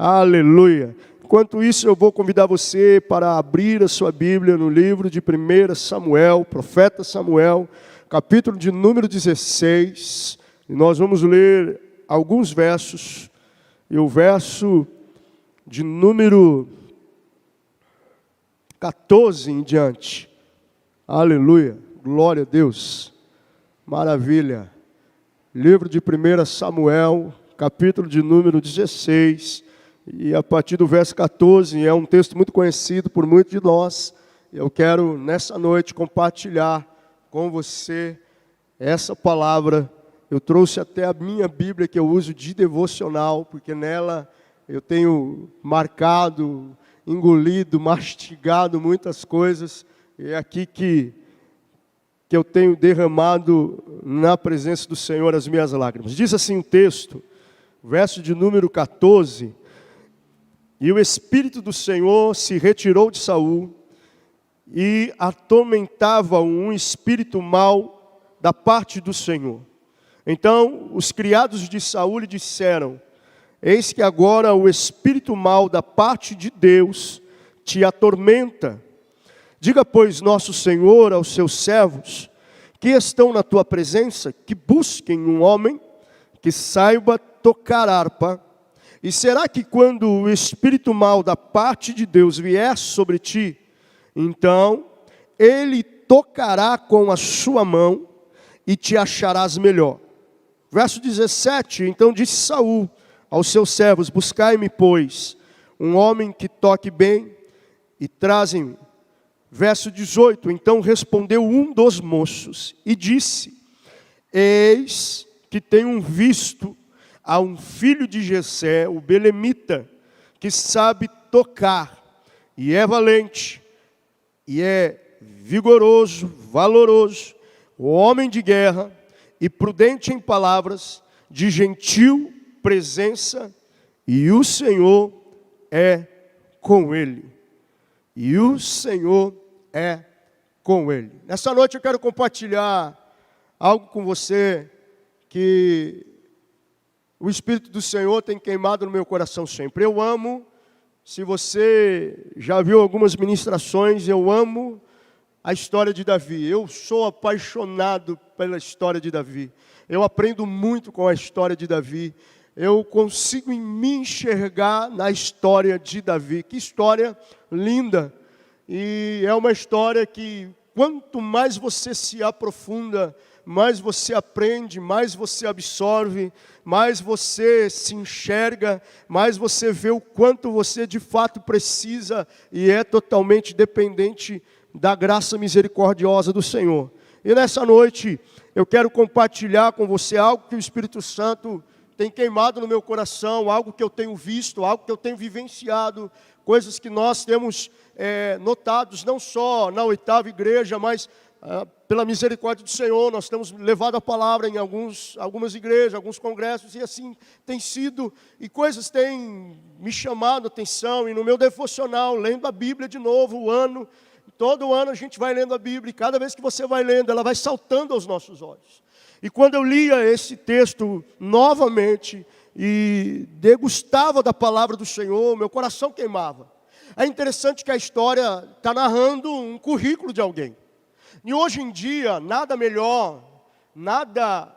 Aleluia! Enquanto isso, eu vou convidar você para abrir a sua Bíblia no livro de 1 Samuel, profeta Samuel, capítulo de número 16. E nós vamos ler alguns versos, e o verso de número 14 em diante. Aleluia! Glória a Deus! Maravilha! Livro de 1 Samuel, capítulo de número 16. E a partir do verso 14, é um texto muito conhecido por muitos de nós. Eu quero, nessa noite, compartilhar com você essa palavra. Eu trouxe até a minha Bíblia, que eu uso de devocional, porque nela eu tenho marcado, engolido, mastigado muitas coisas. E é aqui que eu tenho derramado na presença do Senhor as minhas lágrimas. Diz assim o texto, verso de número 14... E o Espírito do Senhor se retirou de Saul, e atormentava um espírito mau da parte do Senhor. Então os criados de Saul lhe disseram: eis que agora o espírito mau da parte de Deus te atormenta. Diga, pois, nosso Senhor aos seus servos, que estão na tua presença, que busquem um homem que saiba tocar harpa. E será que quando o espírito mau da parte de Deus vier sobre ti, então ele tocará com a sua mão e te acharás melhor. Verso 17, então disse Saul aos seus servos: buscai-me, pois, um homem que toque bem e trazem-me. Verso 18, então respondeu um dos moços e disse: eis que tenho visto há um filho de Jessé, o belemita, que sabe tocar, e é valente, e é vigoroso, valoroso, homem de guerra, e prudente em palavras, de gentil presença, e o Senhor é com ele. E o Senhor é com ele. Nessa noite eu quero compartilhar algo com você que o Espírito do Senhor tem queimado no meu coração sempre. Eu amo, se você já viu algumas ministrações, eu amo a história de Davi. Eu sou apaixonado pela história de Davi. Eu aprendo muito com a história de Davi. Eu consigo me enxergar na história de Davi. Que história linda! E é uma história que, quanto mais você se aprofunda, mais você aprende, mais você absorve, mais você se enxerga, mais você vê o quanto você de fato precisa e é totalmente dependente da graça misericordiosa do Senhor. E nessa noite eu quero compartilhar com você algo que o Espírito Santo tem queimado no meu coração, algo que eu tenho visto, algo que eu tenho vivenciado, coisas que nós temos notados não só na 8ª igreja, mas pela misericórdia do Senhor, nós temos levado a palavra em algumas igrejas, alguns congressos, e assim tem sido, e coisas têm me chamado a atenção, e no meu devocional, lendo a Bíblia de novo, todo ano a gente vai lendo a Bíblia, e cada vez que você vai lendo, ela vai saltando aos nossos olhos. E quando eu lia esse texto novamente, e degustava da palavra do Senhor, meu coração queimava. É interessante que a história está narrando um currículo de alguém. E hoje em dia, nada melhor, nada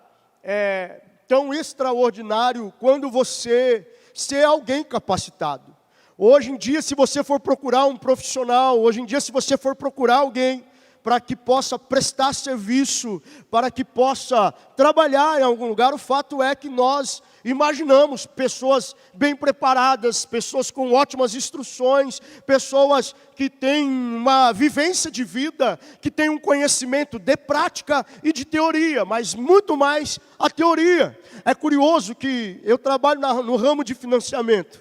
tão extraordinário quando você ser alguém capacitado. Hoje em dia, se você for procurar um profissional, hoje em dia, se você for procurar alguém para que possa prestar serviço, para que possa trabalhar em algum lugar, o fato é que nós imaginamos pessoas bem preparadas, pessoas com ótimas instruções, pessoas que têm uma vivência de vida, que têm um conhecimento de prática e de teoria, mas muito mais a teoria. É curioso que eu trabalho no ramo de financiamento,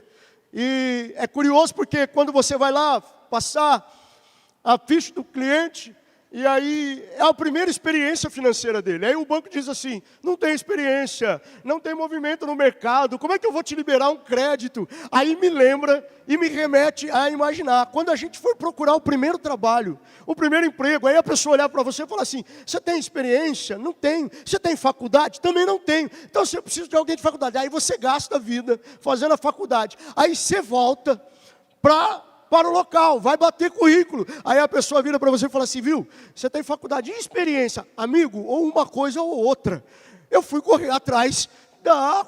e é curioso porque quando você vai lá passar a ficha do cliente, E aí, é a primeira experiência financeira dele. Aí o banco diz assim, não tem experiência, não tem movimento no mercado, como é que eu vou te liberar um crédito? Aí me lembra e me remete a imaginar, quando a gente for procurar o primeiro trabalho, o primeiro emprego, aí a pessoa olhar para você e falar assim, você tem experiência? Não tenho. Você tem faculdade? Também não tenho. Então você precisa de alguém de faculdade. Aí você gasta a vida fazendo a faculdade. Aí você volta para o local, vai bater currículo. Aí a pessoa vira para você e fala assim, viu, você tem faculdade e experiência? Amigo, ou uma coisa ou outra. Eu fui correr atrás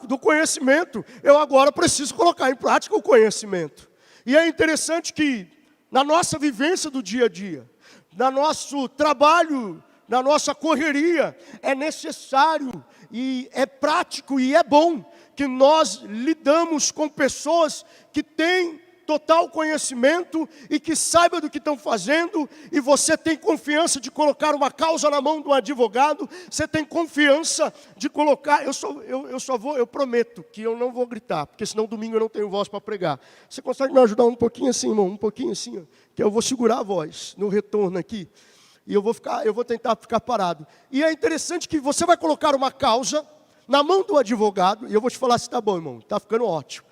do conhecimento. Eu agora preciso colocar em prática o conhecimento. E é interessante que, na nossa vivência do dia a dia, no nosso trabalho, na nossa correria, é necessário e é prático e é bom que nós lidamos com pessoas que têm total conhecimento e que saiba do que estão fazendo, e você tem confiança de colocar uma causa na mão de um advogado, você tem confiança de colocar, eu prometo que eu não vou gritar, porque senão domingo eu não tenho voz para pregar. Você consegue me ajudar um pouquinho assim, irmão? Um pouquinho assim, ó, que eu vou segurar a voz no retorno aqui, e eu vou tentar ficar parado. E é interessante que você vai colocar uma causa na mão do advogado, e eu vou te falar se está bom, irmão, está ficando ótimo.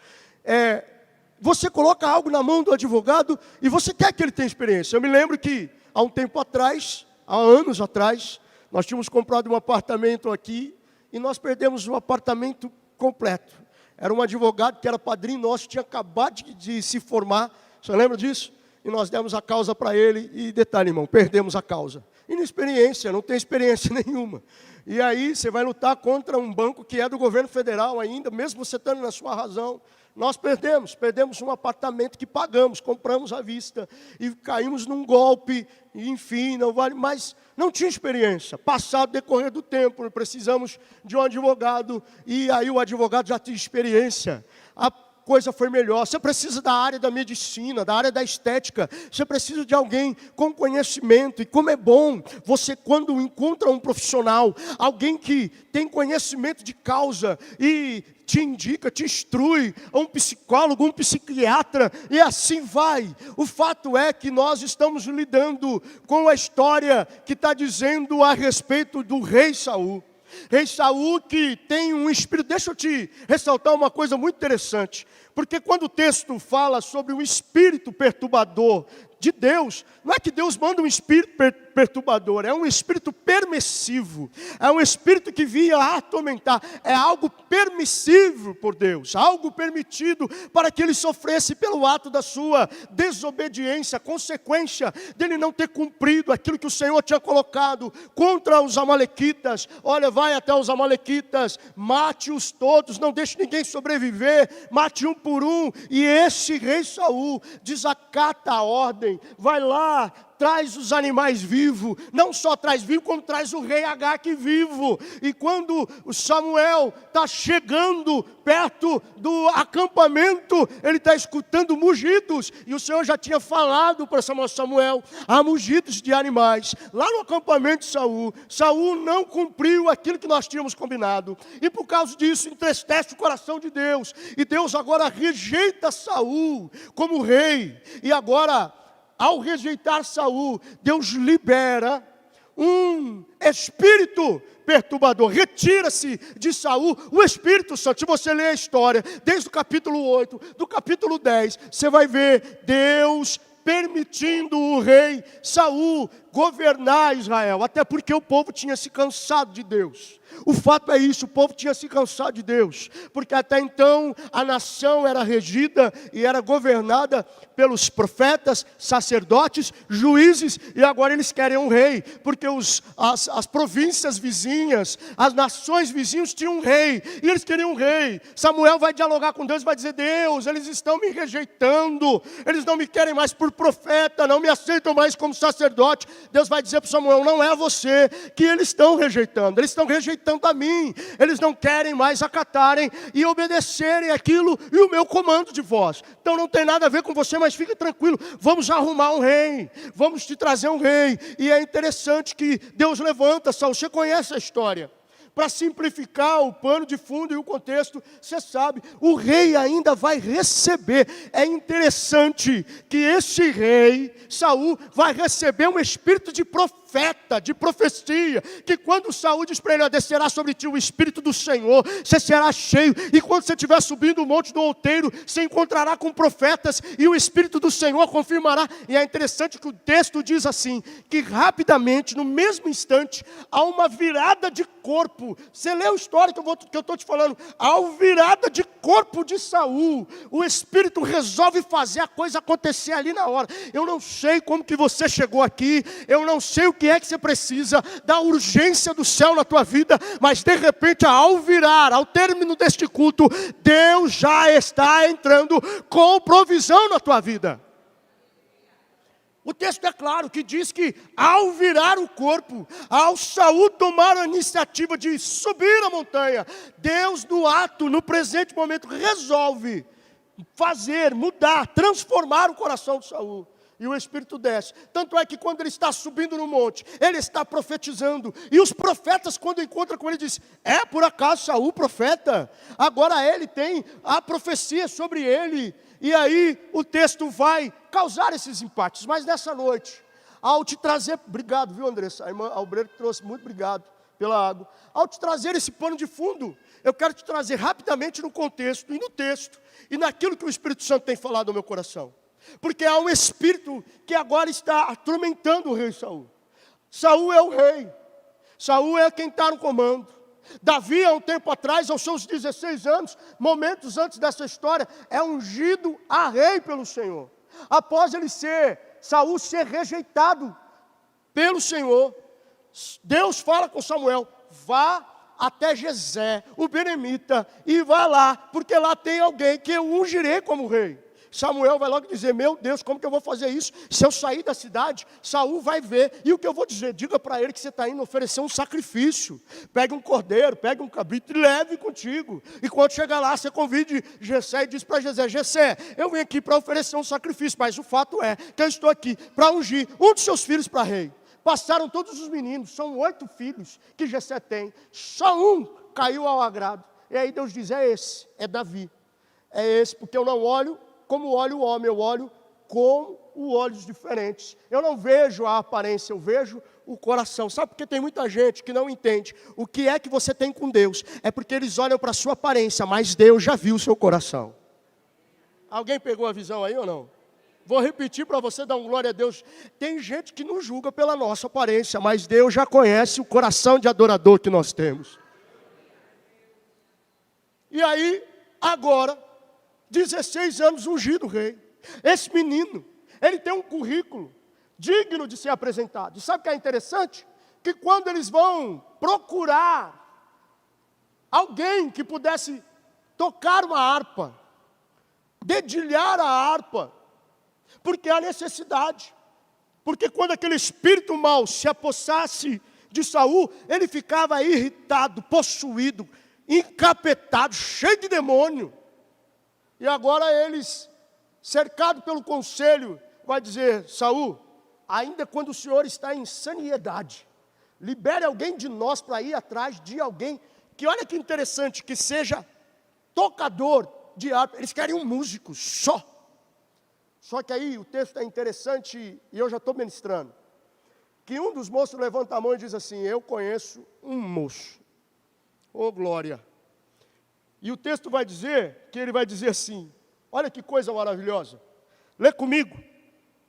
Você coloca algo na mão do advogado e você quer que ele tenha experiência. Eu me lembro que há um tempo atrás, há anos atrás, nós tínhamos comprado um apartamento aqui e nós perdemos o apartamento completo. Era um advogado que era padrinho nosso, tinha acabado de se formar. Você lembra disso? E nós demos a causa para ele e, detalhe, irmão, perdemos a causa. Inexperiência, não tem experiência nenhuma. E aí você vai lutar contra um banco que é do governo federal ainda, mesmo você estando na sua razão. Nós perdemos um apartamento que pagamos, compramos à vista e caímos num golpe, enfim, não vale, mas não tinha experiência. Passado o decorrer do tempo, precisamos de um advogado e aí o advogado já tinha experiência. A coisa foi melhor. Você precisa da área da medicina, da área da estética. Você precisa de alguém com conhecimento. E como é bom você, quando encontra um profissional, alguém que tem conhecimento de causa e te indica, te instrui, um psicólogo, um psiquiatra, e assim vai. O fato é que nós estamos lidando com a história que está dizendo a respeito do rei Saul. Rei Saul que tem um espírito, deixa eu te ressaltar uma coisa muito interessante, porque quando o texto fala sobre o espírito perturbador de Deus, não é que Deus manda um espírito perturbador, é um espírito permissivo, é um espírito que vinha atormentar, é algo permissível por Deus, algo permitido para que ele sofresse pelo ato da sua desobediência, consequência dele não ter cumprido aquilo que o Senhor tinha colocado contra os amalequitas. Olha, vai até os amalequitas, mate-os todos, não deixe ninguém sobreviver, mate um por um. E esse rei Saul desacata a ordem, vai lá, traz os animais vivos, não só traz vivo, como traz o rei Agaque vivo. E quando o Samuel está chegando perto do acampamento, ele está escutando mugidos, e o Senhor já tinha falado para Samuel, há mugidos de animais. Lá no acampamento de Saul, Saul não cumpriu aquilo que nós tínhamos combinado, e por causa disso entristece o coração de Deus, e Deus agora rejeita Saul como rei, e agora, ao rejeitar Saul, Deus libera um espírito perturbador. Retira-se de Saul o Espírito Santo. Se você ler a história, desde o capítulo 8, do capítulo 10, você vai ver Deus permitindo o rei Saul governar Israel, até porque o povo tinha se cansado de Deus. O fato é isso, o povo tinha se cansado de Deus, porque até então a nação era regida e era governada pelos profetas, sacerdotes, juízes, e agora eles querem um rei, porque as províncias vizinhas, as nações vizinhas tinham um rei, e eles queriam um rei. Samuel vai dialogar com Deus e vai dizer, Deus, eles estão me rejeitando, eles não me querem mais por profeta, não me aceitam mais como sacerdote. Deus vai dizer para Samuel, não é você que eles estão rejeitando a mim, eles não querem mais acatarem e obedecerem aquilo e o meu comando de voz. Então não tem nada a ver com você, mas fique tranquilo, vamos arrumar um rei, vamos te trazer um rei. E é interessante que Deus levanta Saul, você conhece a história. Para simplificar o pano de fundo e o contexto, você sabe, o rei ainda vai receber. É interessante que esse rei, Saul, vai receber um espírito de profecia profeta, de profecia, que quando Saul diz para ele, descerá sobre ti o Espírito do Senhor, você será cheio, e quando você estiver subindo o monte do outeiro, você encontrará com profetas, e o Espírito do Senhor confirmará. E é interessante que o texto diz assim, que rapidamente, no mesmo instante, há uma virada de corpo. Você lê a história que eu estou te falando, há uma virada de corpo de Saul, o Espírito resolve fazer a coisa acontecer ali na hora. Eu não sei como que você chegou aqui, eu não sei o que é que você precisa da urgência do céu na tua vida, mas de repente, ao virar, ao término deste culto, Deus já está entrando com provisão na tua vida. O texto é claro que diz que ao virar o corpo, ao Saul tomar a iniciativa de subir a montanha, Deus no ato, no presente momento, resolve fazer, mudar, transformar o coração de Saul. E o Espírito desce. Tanto é que quando ele está subindo no monte, ele está profetizando. E os profetas, quando encontram com ele, dizem, é por acaso Saul profeta? Agora ele tem a profecia sobre ele. E aí o texto vai causar esses empates. Mas nessa noite, ao te trazer, obrigado, viu, Andressa? A irmã Albreiro trouxe, muito obrigado pela água. Ao te trazer esse pano de fundo, eu quero te trazer rapidamente no contexto e no texto, e naquilo que o Espírito Santo tem falado ao meu coração. Porque há um espírito que agora está atormentando o rei Saul. Saul é o rei. Saul é quem está no comando. Davi, há um tempo atrás, aos seus 16 anos, momentos antes dessa história, é ungido a rei pelo Senhor. Após Saul ser rejeitado pelo Senhor, Deus fala com Samuel, vá até Jessé, o beremita, e vá lá, porque lá tem alguém que eu ungirei como rei. Samuel vai logo dizer, meu Deus, como que eu vou fazer isso? Se eu sair da cidade, Saul vai ver. E o que eu vou dizer? Diga para ele que você está indo oferecer um sacrifício. Pegue um cordeiro, pegue um cabrito e leve contigo. E quando chegar lá, você convide Jessé e diz para Jessé, Jessé, eu vim aqui para oferecer um sacrifício, mas o fato é que eu estou aqui para ungir um dos seus filhos para rei. Passaram todos os meninos, são 8 filhos que Jessé tem. Só um caiu ao agrado. E aí Deus diz, é esse, é Davi. É esse, porque eu não olho como olha o homem, eu olho com olhos diferentes. Eu não vejo a aparência, eu vejo o coração. Sabe por que tem muita gente que não entende o que é que você tem com Deus? É porque eles olham para a sua aparência, mas Deus já viu o seu coração. Alguém pegou a visão aí ou não? Vou repetir para você dar um glória a Deus. Tem gente que não julga pela nossa aparência, mas Deus já conhece o coração de adorador que nós temos. E aí, agora, 16 anos ungido rei. Esse menino, ele tem um currículo digno de ser apresentado. E sabe o que é interessante? Que quando eles vão procurar alguém que pudesse tocar uma harpa, dedilhar a harpa, porque há necessidade. Porque quando aquele espírito mau se apossasse de Saul, ele ficava irritado, possuído, encapetado, cheio de demônio. E agora eles, cercados pelo conselho, vai dizer, Saul, ainda quando o senhor está em sanidade, libere alguém de nós para ir atrás de alguém, que olha que interessante, que seja tocador de harpa. Eles querem um músico só. Só que aí o texto é interessante, e eu já estou ministrando, que um dos moços levanta a mão e diz assim, eu conheço um moço. Ô glória! E o texto vai dizer, que ele vai dizer assim, olha que coisa maravilhosa, lê comigo.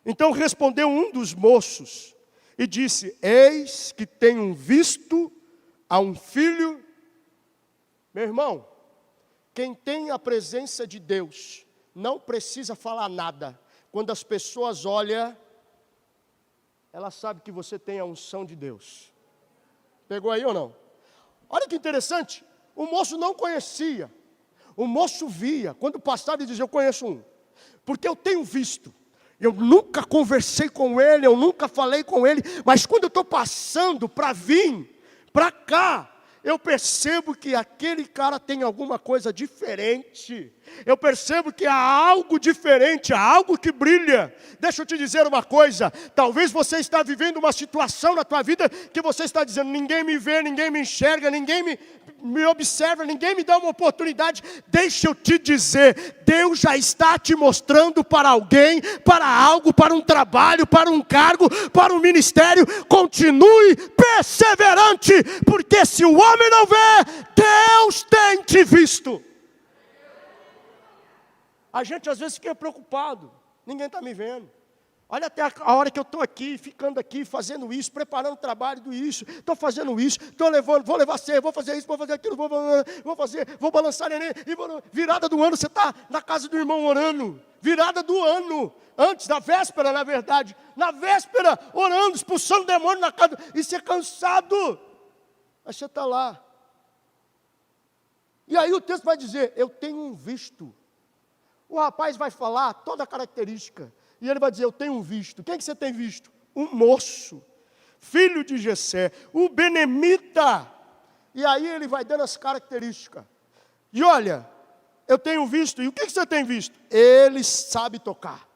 Então respondeu um dos moços e disse, eis que tenho visto a um filho. Meu irmão, quem tem a presença de Deus, não precisa falar nada. Quando as pessoas olham, ela sabe que você tem a unção de Deus. Pegou aí ou não? Olha que interessante. O moço não conhecia, o moço via, quando passava ele dizia, eu conheço um, porque eu tenho visto, eu nunca conversei com ele, eu nunca falei com ele, mas quando eu estou passando para vir, para cá, eu percebo que aquele cara tem alguma coisa diferente, Eu percebo que há algo diferente, há algo que brilha. Deixa eu te dizer uma coisa. Talvez você está vivendo uma situação na tua vida que você está dizendo, ninguém me vê, ninguém me enxerga, ninguém me observa, ninguém me dá uma oportunidade. Deixa eu te dizer, Deus já está te mostrando para alguém, para algo, para um trabalho, para um cargo, para um ministério. Continue perseverante, porque se o homem não vê, Deus tem te visto. A gente às vezes fica preocupado, ninguém está me vendo. Olha até a hora que eu estou aqui, ficando aqui, fazendo isso, preparando o trabalho do isso, estou fazendo isso, estou levando, vou levar ceia, vou fazer isso, vou fazer aquilo, vou balançar neném, virada do ano, você está na casa do irmão orando, virada do ano, antes da véspera, na verdade, na véspera, orando, expulsando demônio na casa, e você é cansado, mas você está lá. E aí o texto vai dizer, eu tenho um visto. O rapaz vai falar toda a característica. E ele vai dizer, eu tenho um visto. Quem que você tem visto? Um moço, filho de Jessé, o benemita. E aí ele vai dando as características. E olha, eu tenho visto. E o que você tem visto? Ele sabe tocar.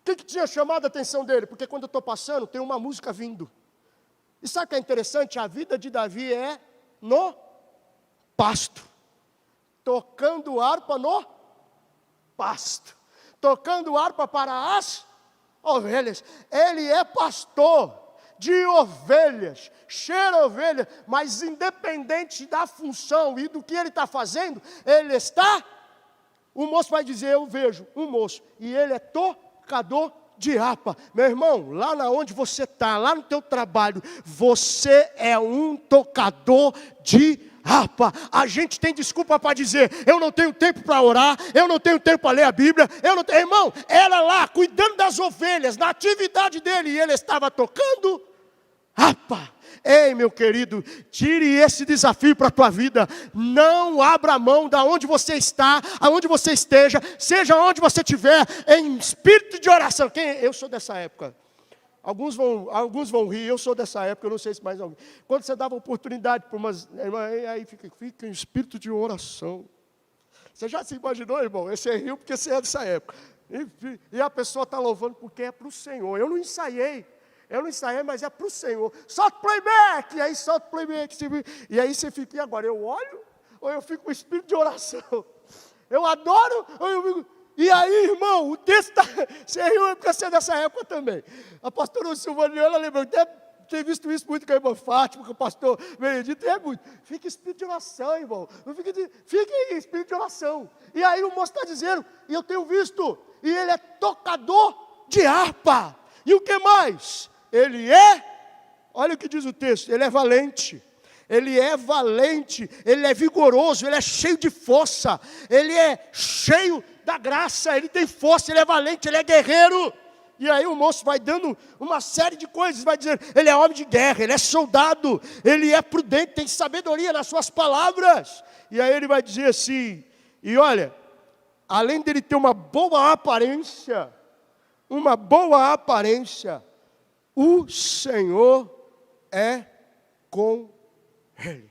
O que tinha chamado a atenção dele? Porque quando eu estou passando, tem uma música vindo. E sabe o que é interessante? A vida de Davi é no pasto. Tocando harpa no pasto. Tocando harpa para as ovelhas. Ele é pastor de ovelhas, cheira ovelha, mas independente da função e do que ele está fazendo, ele está, o moço vai dizer, eu vejo um moço, e ele é tocador de harpa. Meu irmão, lá onde você está, lá no teu trabalho, você é um tocador de harpa. A gente tem desculpa para dizer, eu não tenho tempo para orar, eu não tenho tempo para ler a Bíblia, irmão, era lá, cuidando das ovelhas, na atividade dele, e ele estava tocando harpa. Ei, meu querido, tire esse desafio para a tua vida. Não abra mão de onde você está, aonde você esteja, seja onde você estiver, em espírito de oração. Eu sou dessa época. Alguns vão rir, eu sou dessa época, eu não sei se mais alguém. Quando você dava oportunidade para umas irmãs, aí fica em espírito de oração. Você já se imaginou, irmão? Você riu porque você é dessa época. E a pessoa está louvando porque é para o Senhor. Eu não ensaiei, mas é para o Senhor. Solta o playback, e aí solta o playback. E aí você fica, e agora? Eu olho ou eu fico com espírito de oração? Eu adoro ou eu fico... E aí, irmão, o texto está... Você riu porque você é dessa época também. A pastora Silvana, ela lembrou, deve ter visto isso muito com a irmã Fátima, com o pastor Benedito, é muito. Fica em espírito de oração, irmão. Fica em espírito de oração. E aí o moço está dizendo, e eu tenho visto, e ele é tocador de harpa. E o que mais? Ele é, olha o que diz o texto, ele é valente. Ele é valente, ele é vigoroso, ele é cheio de força, ele é cheio da graça, ele tem força, ele é valente, ele é guerreiro. E aí o moço vai dando uma série de coisas, vai dizer, ele é homem de guerra, ele é soldado, ele é prudente, tem sabedoria nas suas palavras. E aí ele vai dizer assim, e olha, além dele ter uma boa aparência, o Senhor é com ele.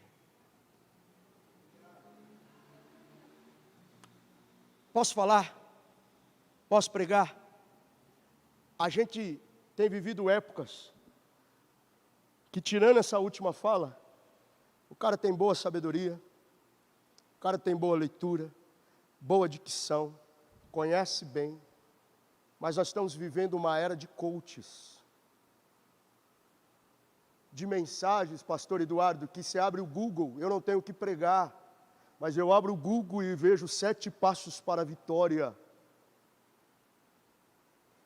Posso falar? Posso pregar? A gente tem vivido épocas que, tirando essa última fala, o cara tem boa sabedoria, o cara tem boa leitura, boa dicção, conhece bem, mas nós estamos vivendo uma era de coaches, de mensagens, pastor Eduardo, que se abre o Google, eu não tenho que pregar, mas eu abro o Google e vejo 7 passos para a vitória.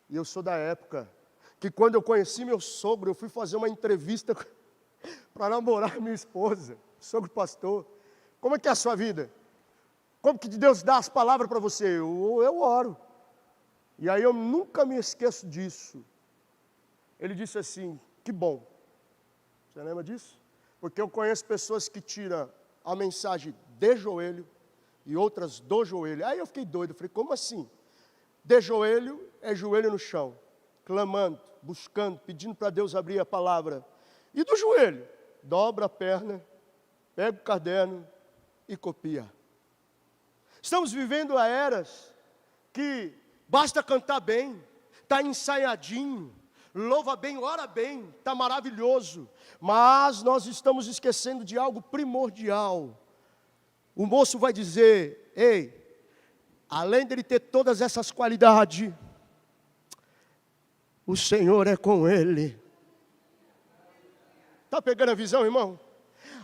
E eu sou da época que quando eu conheci meu sogro, eu fui fazer uma entrevista para namorar minha esposa, sogro pastor. Como é que é a sua vida? Como que Deus dá as palavras para você? Eu oro. E aí eu nunca me esqueço disso. Ele disse assim, que bom. Você lembra disso? Porque eu conheço pessoas que tiram a mensagem de joelho e outras do joelho. Aí eu fiquei doido, falei, como assim? De joelho é joelho no chão, clamando, buscando, pedindo para Deus abrir a palavra. E do joelho, dobra a perna, pega o caderno e copia. Estamos vivendo a eras que basta cantar bem, está ensaiadinho, louva bem, ora bem, está maravilhoso. Mas nós estamos esquecendo de algo primordial. O moço vai dizer, ei, além dele ter todas essas qualidades, o Senhor é com ele. Está pegando a visão, irmão?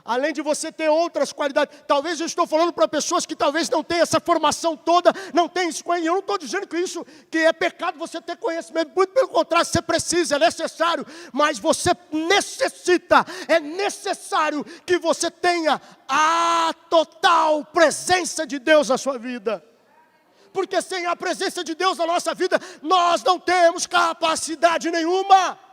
Além de você ter outras qualidades, talvez eu estou falando para pessoas que talvez não tenham essa formação toda, não tenham isso, eu não estou dizendo que é pecado você ter conhecimento, muito pelo contrário, você precisa, é necessário, mas você necessita, é necessário que você tenha a total presença de Deus na sua vida. Porque sem a presença de Deus na nossa vida, nós não temos capacidade nenhuma.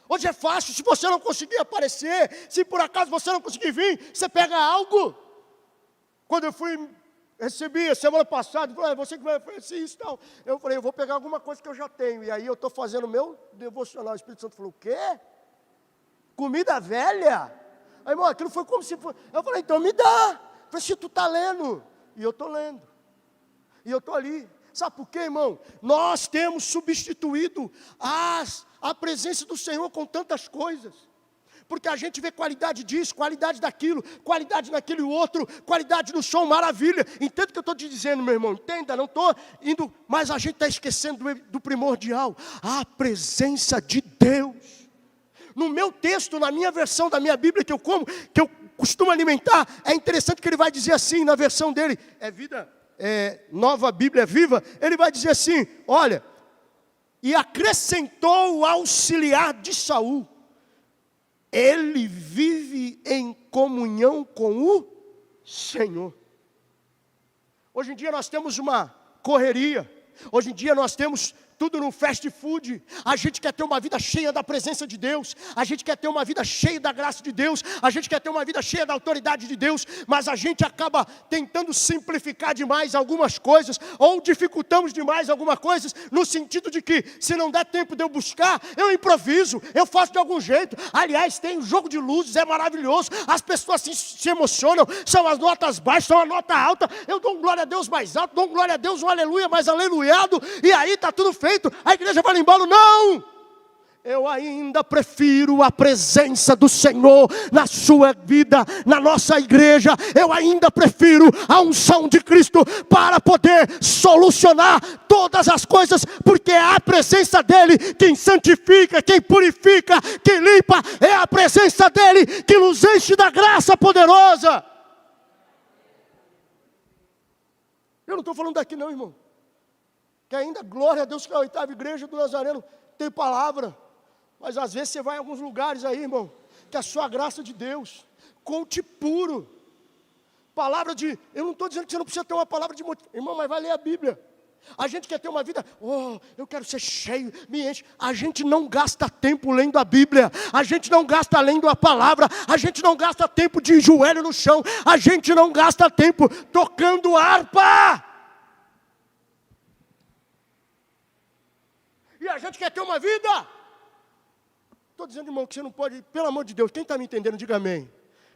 Hoje é fácil, se você não conseguir aparecer, se por acaso você não conseguir vir, você pega algo. Quando eu recebi a semana passada, falei, você que vai oferecer isso e tal. Eu falei, eu vou pegar alguma coisa que eu já tenho. E aí eu estou fazendo o meu devocional. O Espírito Santo falou, o quê? Comida velha? Aí, irmão, aquilo foi como se fosse. Eu falei, então me dá. Eu falei, se tu está lendo. E eu estou lendo. E eu estou ali. Sabe por quê, irmão? Nós temos substituído a presença do Senhor com tantas coisas. Porque a gente vê qualidade disso, qualidade daquilo, qualidade naquele outro, qualidade no som, maravilha. Entenda o que eu estou te dizendo, meu irmão. Entenda, não estou indo, mas a gente está esquecendo do primordial. A presença de Deus. No meu texto, na minha versão da minha Bíblia que eu costumo alimentar, é interessante que ele vai dizer assim, na versão dele, Nova Bíblia Viva, ele vai dizer assim, olha, e acrescentou o auxiliar de Saul, ele vive em comunhão com o Senhor. Hoje em dia nós temos uma correria, hoje em dia nós temos tudo no fast food. A gente quer ter uma vida cheia da presença de Deus, a gente quer ter uma vida cheia da graça de Deus, a gente quer ter uma vida cheia da autoridade de Deus, mas a gente acaba tentando simplificar demais algumas coisas, ou dificultamos demais algumas coisas, no sentido de que, se não der tempo de eu buscar, eu improviso, eu faço de algum jeito. Aliás, tem um jogo de luzes, é maravilhoso, as pessoas se emocionam, são as notas baixas, são a nota alta, eu dou um glória a Deus mais alto, dou um glória a Deus, um aleluia mais aleluiado, e aí está tudo feito. A igreja vai embora, não! Eu ainda prefiro a presença do Senhor na sua vida, na nossa igreja. Eu ainda prefiro a unção de Cristo para poder solucionar todas as coisas, porque é a presença dEle quem santifica, quem purifica, quem limpa. É a presença dEle que nos enche da graça poderosa. Eu não estou falando daqui não, irmão. Que ainda, glória a Deus, que a 8ª igreja do Nazareno tem palavra. Mas às vezes você vai em alguns lugares aí, irmão, que a sua graça de Deus, conte puro. Palavra de, eu não estou dizendo que você não precisa ter uma palavra de motivação. Irmão, mas vai ler a Bíblia. A gente quer ter uma vida, eu quero ser cheio, me enche. A gente não gasta tempo lendo a Bíblia. A gente não gasta lendo a palavra. A gente não gasta tempo de joelho no chão. A gente não gasta tempo tocando harpa. E a gente quer ter uma vida. Estou dizendo, irmão, que você não pode, pelo amor de Deus, quem está me entendendo, diga amém.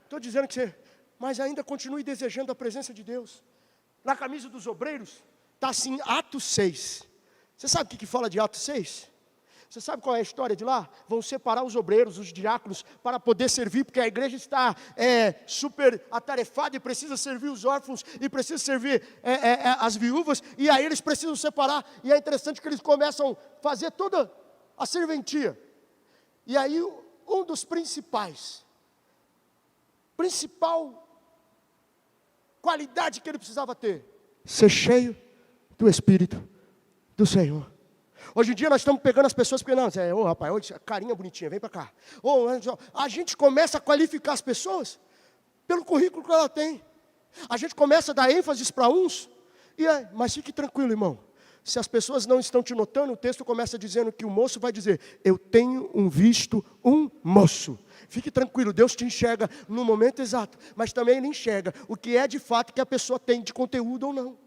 Estou dizendo que você, mas ainda continue desejando a presença de Deus. Na camisa dos obreiros, está assim, Atos 6. Você sabe o que fala de Atos 6? Você sabe qual é a história de lá? Vão separar os obreiros, os diáconos, para poder servir, porque a igreja está super atarefada e precisa servir os órfãos, e precisa servir as viúvas, e aí eles precisam separar, e é interessante que eles começam a fazer toda a serventia. E aí um dos principal qualidade que ele precisava ter, ser cheio do Espírito do Senhor. Hoje em dia nós estamos pegando as pessoas, porque não, rapaz, carinha bonitinha, vem para cá. A gente começa a qualificar as pessoas pelo currículo que ela tem. A gente começa a dar ênfase para uns, mas fique tranquilo, irmão. Se as pessoas não estão te notando, o texto começa dizendo que o moço vai dizer, eu tenho visto um moço. Fique tranquilo, Deus te enxerga no momento exato, mas também Ele enxerga o que é de fato que a pessoa tem de conteúdo ou não.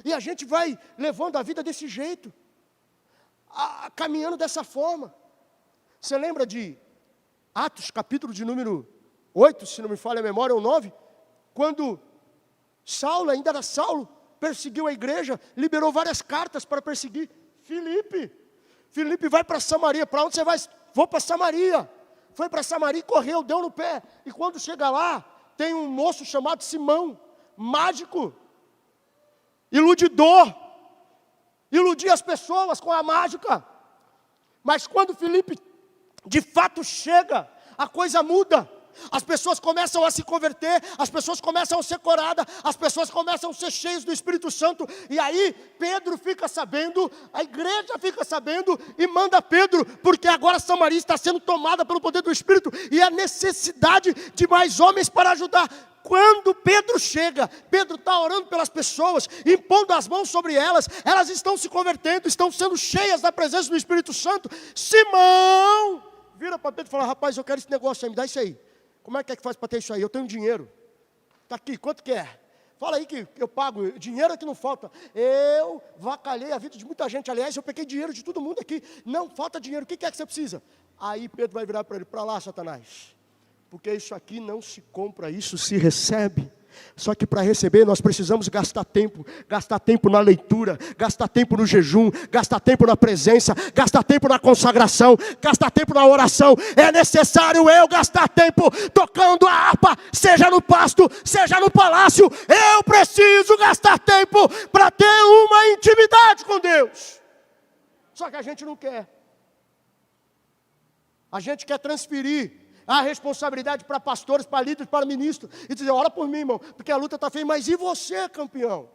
E a gente vai levando a vida desse jeito. Caminhando dessa forma. Você lembra de Atos, capítulo de número 8, se não me falha a memória, ou 9? Quando Saulo, ainda era Saulo, perseguiu a igreja, liberou várias cartas para perseguir Filipe. Filipe vai para Samaria. Para onde você vai? Vou para Samaria. Foi para Samaria e correu, deu no pé. E quando chega lá, tem um moço chamado Simão, mágico, iludidor, iludia as pessoas com a mágica. Mas quando Filipe de fato chega, a coisa muda. As pessoas começam a se converter, as pessoas começam a ser curadas, as pessoas começam a ser cheias do Espírito Santo. E aí Pedro fica sabendo, a igreja fica sabendo e manda Pedro, porque agora Samaria está sendo tomada pelo poder do Espírito e a necessidade de mais homens para ajudar. Quando Pedro chega, Pedro está orando pelas pessoas, impondo as mãos sobre elas, elas estão se convertendo, estão sendo cheias da presença do Espírito Santo. Simão vira para Pedro e fala: rapaz, eu quero esse negócio aí, me dá isso aí. Como é que faz para ter isso aí? Eu tenho dinheiro. Está aqui, quanto que é? Fala aí que eu pago, dinheiro é que não falta. Eu vacalhei a vida de muita gente, aliás, eu peguei dinheiro de todo mundo aqui. Não falta dinheiro, o que é que você precisa? Aí Pedro vai virar para ele: para lá, Satanás. Porque isso aqui não se compra, isso se recebe. Só que para receber nós precisamos gastar tempo na leitura, gastar tempo no jejum, gastar tempo na presença, gastar tempo na consagração, gastar tempo na oração. É necessário eu gastar tempo tocando a harpa, seja no pasto, seja no palácio. Eu preciso gastar tempo para ter uma intimidade com Deus. Só que a gente não quer. A gente quer transferir a responsabilidade para pastores, para líderes, para ministros, e dizer: ora por mim, irmão, porque a luta está feia. Mas e você, campeão?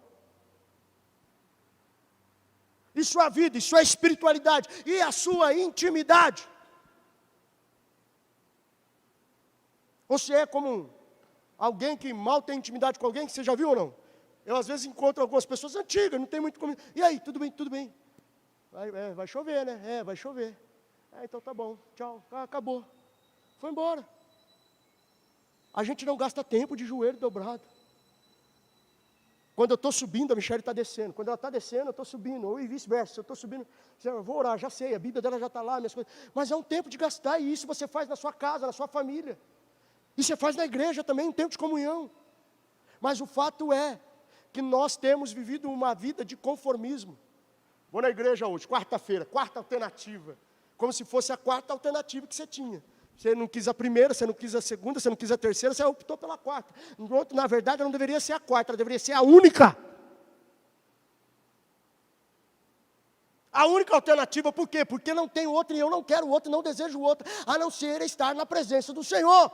E sua vida, e sua espiritualidade, e a sua intimidade? Você é como alguém que mal tem intimidade com alguém, que você já viu ou não? Eu às vezes encontro algumas pessoas antigas, não tem muito como. E aí, tudo bem, tudo bem. Vai chover, né? Vai chover. Então tá bom, tchau, acabou. Foi embora. A gente não gasta tempo de joelho dobrado. Quando eu estou subindo, a Michelle está descendo. Quando ela está descendo, eu estou subindo. Ou vice-versa. Se eu estou subindo, eu vou orar, já sei, a Bíblia dela já está lá, minhas coisas. Mas é um tempo de gastar, e isso você faz na sua casa, na sua família. E você faz na igreja também, um tempo de comunhão. Mas o fato é que nós temos vivido uma vida de conformismo. Vou na igreja hoje, quarta-feira, quarta alternativa. Como se fosse a quarta alternativa que você tinha. Você não quis a primeira, você não quis a segunda, você não quis a terceira, você optou pela quarta. Na verdade, ela não deveria ser a quarta, ela deveria ser a única. A única alternativa, por quê? Porque não tem outra e eu não quero outra, não desejo outra, a não ser estar na presença do Senhor.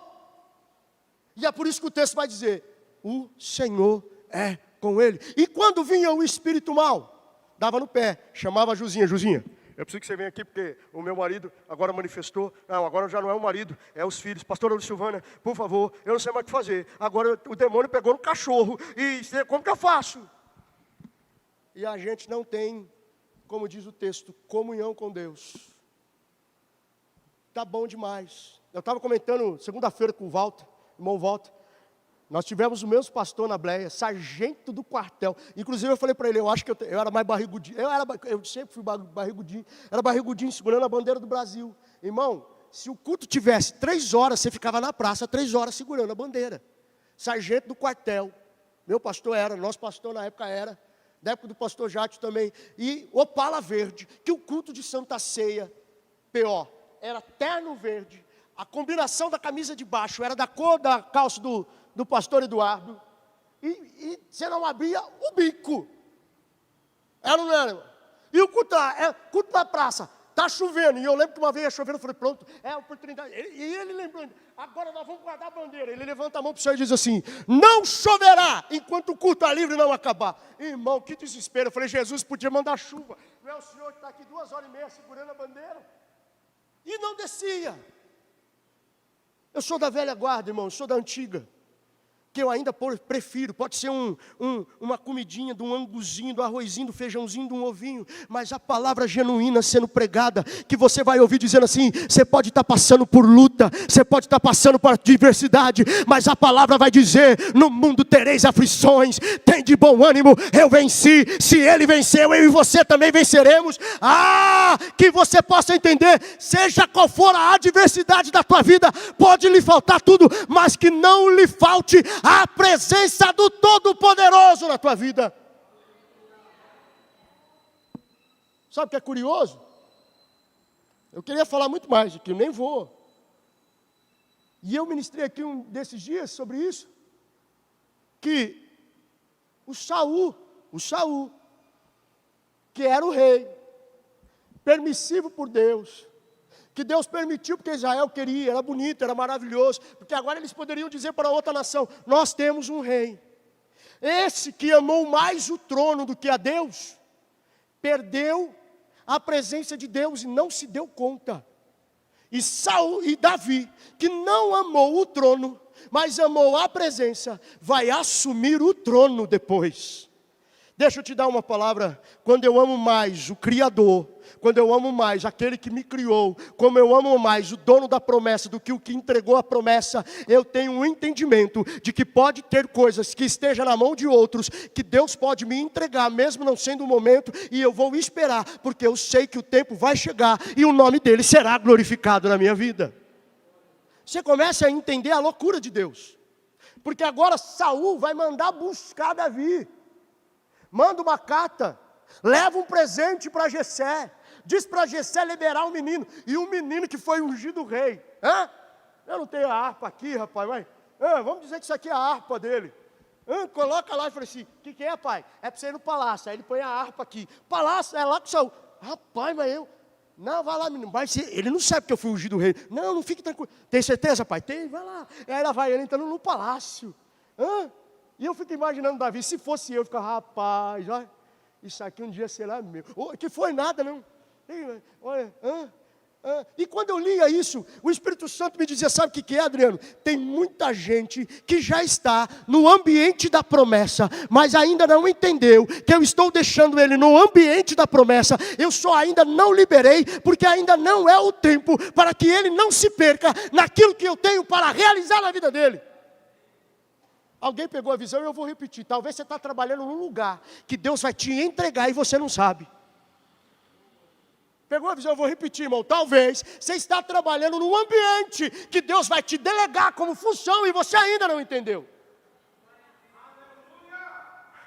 E é por isso que o texto vai dizer: o Senhor é com ele. E quando vinha o espírito mau, dava no pé, chamava a Juzinha, eu preciso que você venha aqui porque o meu marido agora manifestou. Não, agora já não é o marido, é os filhos. Pastora Silvânia, por favor, eu não sei mais o que fazer. Agora o demônio pegou no cachorro. E como que eu faço? E a gente não tem, como diz o texto, comunhão com Deus. Tá bom demais. Eu estava comentando segunda-feira com o Walter, irmão Walter. Nós tivemos o mesmo pastor na Bleia, sargento do quartel. Inclusive eu falei para ele, eu acho que eu era mais barrigudinho. Eu sempre fui barrigudinho. Era barrigudinho segurando a bandeira do Brasil. Irmão, se o culto tivesse 3 horas, você ficava na praça 3 horas segurando a bandeira. Sargento do quartel. Meu pastor era, nosso pastor na época era. Da época do pastor Játio também. E Opala Verde, que o culto de Santa Ceia, P.O., era terno verde. A combinação da camisa de baixo era da cor da calça do pastor Eduardo, e você não abria o bico. Era ou não era? E o culto na praça, está chovendo, e eu lembro que uma vez ia chovendo, eu falei: pronto, é a oportunidade. E ele lembrou: agora nós vamos guardar a bandeira. Ele levanta a mão para o Senhor e diz assim: não choverá enquanto o culto a livre não acabar. Irmão, que desespero. Eu falei: Jesus podia mandar chuva, não é o Senhor que está aqui 2h30 segurando a bandeira? E não descia. Eu sou da velha guarda, irmão, eu sou da antiga. Que eu ainda prefiro, pode ser uma comidinha, de um anguzinho, do arrozinho, do feijãozinho, de um ovinho, mas a palavra genuína sendo pregada, que você vai ouvir dizendo assim: você pode estar passando por luta, você pode estar passando por adversidade, mas a palavra vai dizer: no mundo tereis aflições, tem de bom ânimo, eu venci, se ele venceu, eu e você também venceremos. Que você possa entender, seja qual for a adversidade da tua vida, pode lhe faltar tudo, mas que não lhe falte a presença do Todo-Poderoso na tua vida. Sabe o que é curioso? Eu queria falar muito mais aqui, eu nem vou. E eu ministrei aqui um desses dias sobre isso, que o Saul, que era o rei, permissivo por Deus, que Deus permitiu porque Israel queria, era bonito, era maravilhoso, porque agora eles poderiam dizer para outra nação, nós temos um rei. Esse que amou mais o trono do que a Deus, perdeu a presença de Deus e não se deu conta. E Saul e Davi, que não amou o trono, mas amou a presença, vai assumir o trono depois. Deixa eu te dar uma palavra, quando eu amo mais o Criador, quando eu amo mais aquele que me criou, como eu amo mais o dono da promessa do que o que entregou a promessa, eu tenho um entendimento de que pode ter coisas que estejam na mão de outros, que Deus pode me entregar, mesmo não sendo o momento, e eu vou esperar, porque eu sei que o tempo vai chegar, e o nome dele será glorificado na minha vida. Você começa a entender a loucura de Deus, porque agora Saul vai mandar buscar Davi, manda uma carta, leva um presente para Jessé, diz para Jessé liberar um menino, e um menino que foi ungido rei. Eu não tenho a harpa aqui, rapaz, mas vamos dizer que isso aqui é a harpa dele. Coloca lá e fala assim, o que é, pai? É para você ir no palácio, aí ele põe a harpa aqui, palácio, é lá com Saul. Rapaz, mas eu, não, vai lá menino, mas ele não sabe que eu fui ungido rei. Não, não fique tranquilo, tem certeza, pai? Tem, vai lá. Aí ela vai, ele entrando no palácio. E eu fico imaginando Davi, se fosse eu ficava, rapaz, olha, isso aqui um dia será meu. Que foi nada, não. Olha, E quando eu lia isso, o Espírito Santo me dizia, sabe o que é, Adriano? Tem muita gente que já está no ambiente da promessa, mas ainda não entendeu que eu estou deixando ele no ambiente da promessa. Eu só ainda não liberei, porque ainda não é o tempo para que ele não se perca naquilo que eu tenho para realizar na vida dele. Alguém pegou a visão e eu vou repetir. Talvez você está trabalhando num lugar que Deus vai te entregar e você não sabe. Pegou a visão, eu vou repetir, irmão. Talvez você está trabalhando num ambiente que Deus vai te delegar como função e você ainda não entendeu.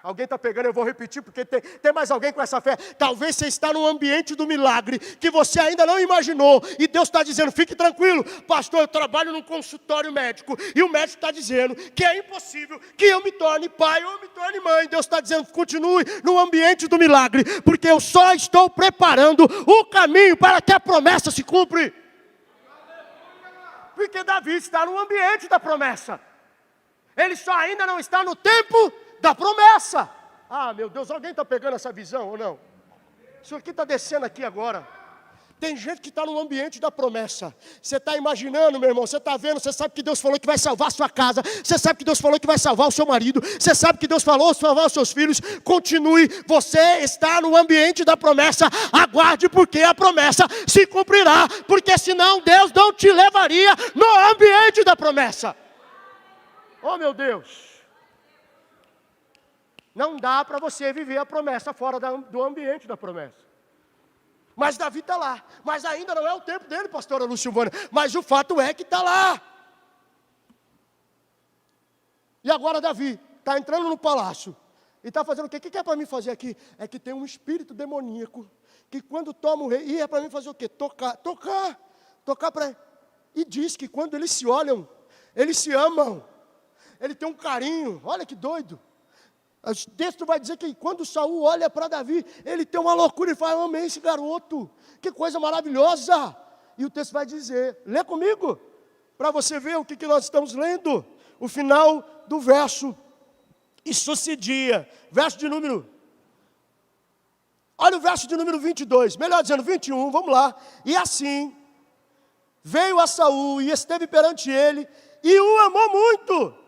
Alguém está pegando, eu vou repetir, porque tem mais alguém com essa fé. Talvez você está num ambiente do milagre que você ainda não imaginou. E Deus está dizendo, fique tranquilo. Pastor, eu trabalho num consultório médico. E o médico está dizendo que é impossível que eu me torne pai ou eu me torne mãe. Deus está dizendo, continue no ambiente do milagre. Porque eu só estou preparando o caminho para que a promessa se cumpra. Porque Davi está no ambiente da promessa. Ele só ainda não está no tempo da promessa. Meu Deus, alguém está pegando essa visão ou não? Isso aqui está descendo aqui agora. Tem gente que está no ambiente da promessa. Você está imaginando, meu irmão, você está vendo, você sabe que Deus falou que vai salvar a sua casa, você sabe que Deus falou que vai salvar o seu marido, você sabe que Deus falou que vai salvar os seus filhos. Continue, você está no ambiente da promessa, aguarde porque a promessa se cumprirá, porque senão Deus não te levaria no ambiente da promessa. Oh meu Deus! Não dá para você viver a promessa fora do ambiente da promessa. Mas Davi está lá. Mas ainda não é o tempo dele, pastora Lucilvana. Mas o fato é que está lá. E agora Davi está entrando no palácio. E está fazendo o quê? O que é para mim fazer aqui? É que tem um espírito demoníaco. Que quando toma o rei, e é para mim fazer o quê? Tocar para... E diz que quando eles se olham, eles se amam. Ele tem um carinho. Olha que doido. O texto vai dizer que quando Saul olha para Davi, ele tem uma loucura e fala, eu amei esse garoto, que coisa maravilhosa. E o texto vai dizer, lê comigo, para você ver o que nós estamos lendo. O final do verso, e sucedia, verso de número, olha o verso de número 22, melhor dizendo 21, vamos lá. E assim, veio a Saul e esteve perante ele, e o amou muito.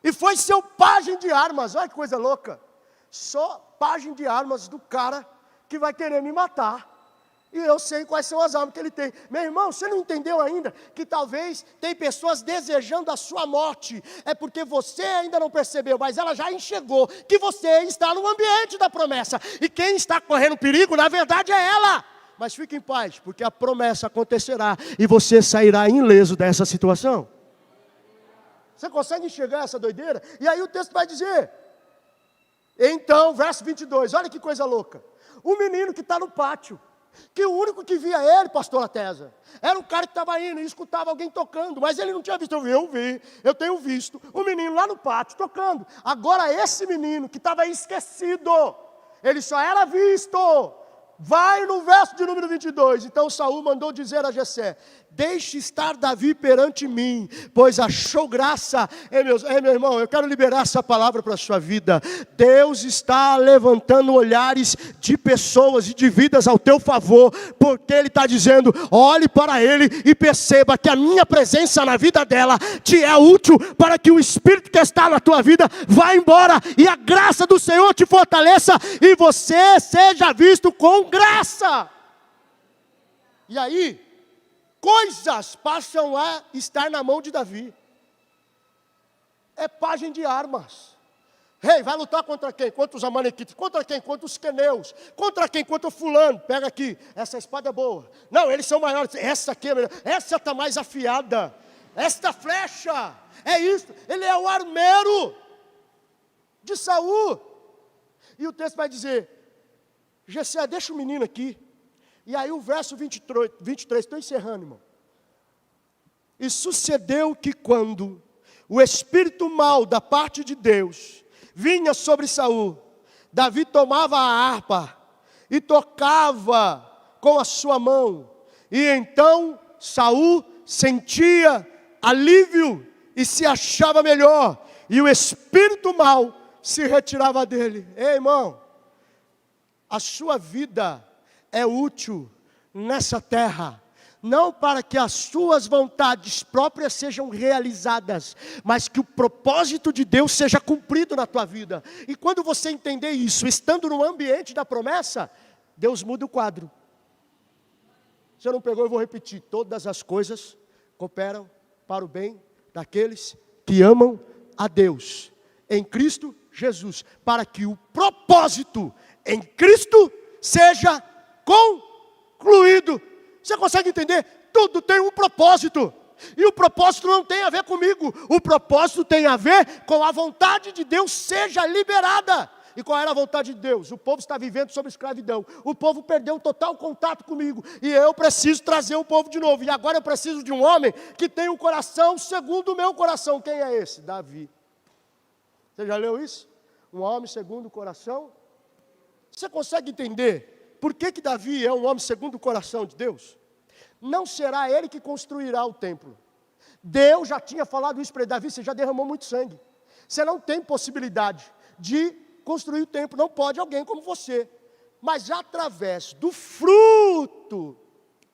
E foi seu pajem de armas, olha que coisa louca. Só pajem de armas do cara que vai querer me matar. E eu sei quais são as armas que ele tem. Meu irmão, você não entendeu ainda que talvez tem pessoas desejando a sua morte. É porque você ainda não percebeu, mas ela já enxergou que você está no ambiente da promessa. E quem está correndo perigo, na verdade, é ela. Mas fique em paz, porque a promessa acontecerá e você sairá ileso dessa situação. Você consegue enxergar essa doideira? E aí o texto vai dizer, então, verso 22, olha que coisa louca. O menino que está no pátio, que o único que via ele, pastor Latesa, era um cara que estava indo e escutava alguém tocando, mas ele não tinha visto. Eu tenho visto o menino lá no pátio tocando. Agora esse menino que estava esquecido, ele só era visto. Vai no verso de número 22, então Saul mandou dizer a Jessé, deixe estar Davi perante mim, pois achou graça. Meu irmão, eu quero liberar essa palavra para a sua vida. Deus está levantando olhares de pessoas e de vidas ao teu favor, porque Ele está dizendo, olhe para Ele e perceba que a minha presença na vida dela te é útil, para que o Espírito que está na tua vida vá embora, e a graça do Senhor te fortaleça, e você seja visto com graça. E aí, coisas passam a estar na mão de Davi. É pajem de armas. Rei, vai lutar contra quem? Contra os amalequitas. Contra quem? Contra os queneus. Contra quem? Contra o fulano. Pega aqui, essa espada é boa. Não, eles são maiores. Essa aqui é melhor. Essa está mais afiada. Esta flecha. É isso. Ele é o armeiro de Saul. E o texto vai dizer, Jessé, deixa o menino aqui. E aí o verso 23, estou encerrando, irmão. E sucedeu que quando o espírito mau da parte de Deus vinha sobre Saul, Davi tomava a harpa e tocava com a sua mão. E então Saul sentia alívio e se achava melhor. E o espírito mau se retirava dele. Ei, irmão, a sua vida é útil nessa terra, não para que as suas vontades próprias sejam realizadas, mas que o propósito de Deus seja cumprido na tua vida. E quando você entender isso, estando no ambiente da promessa, Deus muda o quadro. Você não pegou, eu vou repetir, todas as coisas cooperam para o bem daqueles que amam a Deus, em Cristo Jesus, para que o propósito em Cristo seja concluído. Você consegue entender? Tudo tem um propósito. E o propósito não tem a ver comigo. O propósito tem a ver com a vontade de Deus seja liberada. E qual era a vontade de Deus? O povo está vivendo sob escravidão. O povo perdeu total contato comigo. E eu preciso trazer o povo de novo. E agora eu preciso de um homem que tem um coração segundo o meu coração. Quem é esse? Davi. Você já leu isso? Um homem segundo o coração. Você consegue entender por que Davi é um homem segundo o coração de Deus? Não será ele que construirá o templo. Deus já tinha falado isso para Davi, você já derramou muito sangue. Você não tem possibilidade de construir o templo, não pode alguém como você. Mas através do fruto,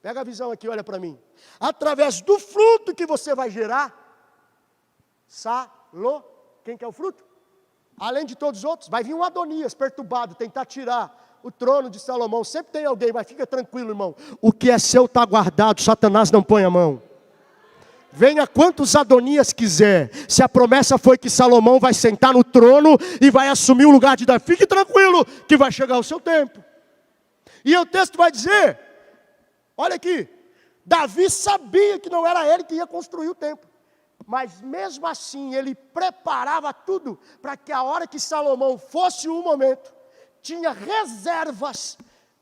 pega a visão aqui, olha para mim. Através do fruto que você vai gerar, quem que é o fruto? Além de todos os outros, vai vir um Adonias perturbado, tentar tirar o trono de Salomão. Sempre tem alguém, mas fica tranquilo, irmão. O que é seu está guardado, Satanás não põe a mão. Venha quantos Adonias quiser. Se a promessa foi que Salomão vai sentar no trono e vai assumir o lugar de Davi, fique tranquilo que vai chegar o seu tempo. E o texto vai dizer, olha aqui, Davi sabia que não era ele que ia construir o templo. Mas mesmo assim, ele preparava tudo para que a hora que Salomão fosse o momento, tinha reservas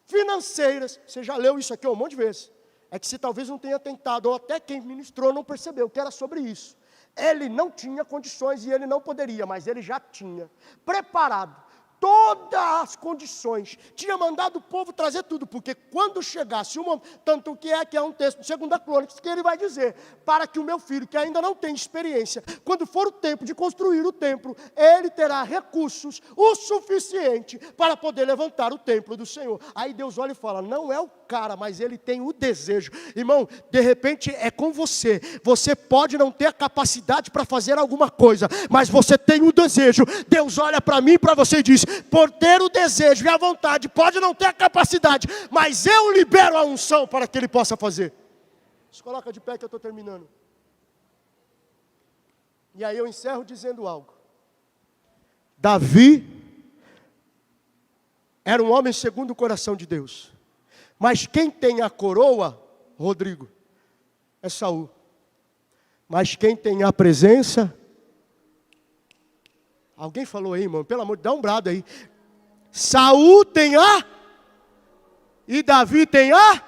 financeiras. Você já leu isso aqui um monte de vezes. É que se talvez não tenha tentado, ou até quem ministrou não percebeu que era sobre isso. Ele não tinha condições e ele não poderia, mas ele já tinha preparado todas as condições, tinha mandado o povo trazer tudo, porque quando chegasse uma, tanto que é um texto de 2 Crônicas, que ele vai dizer, para que o meu filho, que ainda não tem experiência, quando for o tempo de construir o templo, ele terá recursos o suficiente para poder levantar o templo do Senhor. Aí Deus olha e fala, não é o cara, mas ele tem o desejo. Irmão, de repente é com você. Você pode não ter a capacidade para fazer alguma coisa, mas você tem o desejo. Deus olha para mim e para você e diz, por ter o desejo e a vontade, pode não ter a capacidade, mas eu libero a unção para que ele possa fazer. Se coloca de pé que eu estou terminando. E aí eu encerro dizendo algo. Davi era um homem segundo o coração de Deus. Mas quem tem a coroa, Rodrigo, é Saul. Mas quem tem a presença Alguém falou aí, irmão? Pelo amor de Deus, dá um brado aí. Saul tem a e Davi tem a.